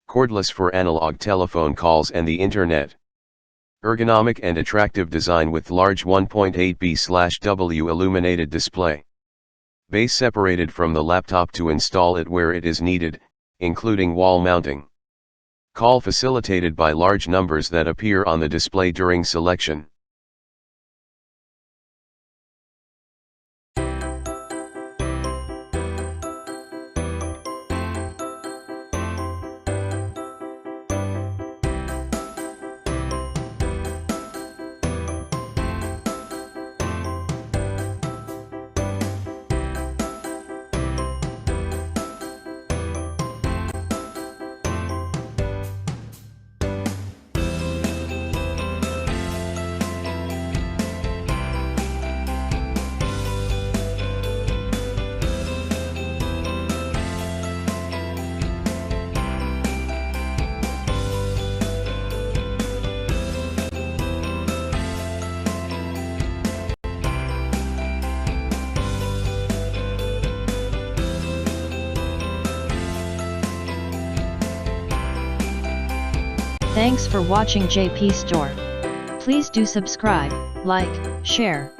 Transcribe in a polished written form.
cordless for analog telephone calls and the internet. Ergonomic and attractive design with large 1.8B/W illuminated display. Base separated from the laptop to install it where it is needed, including wall mounting. Call facilitated by large numbers that appear on the display during selection. Thanks for watching JP Store. Please do subscribe, like, share,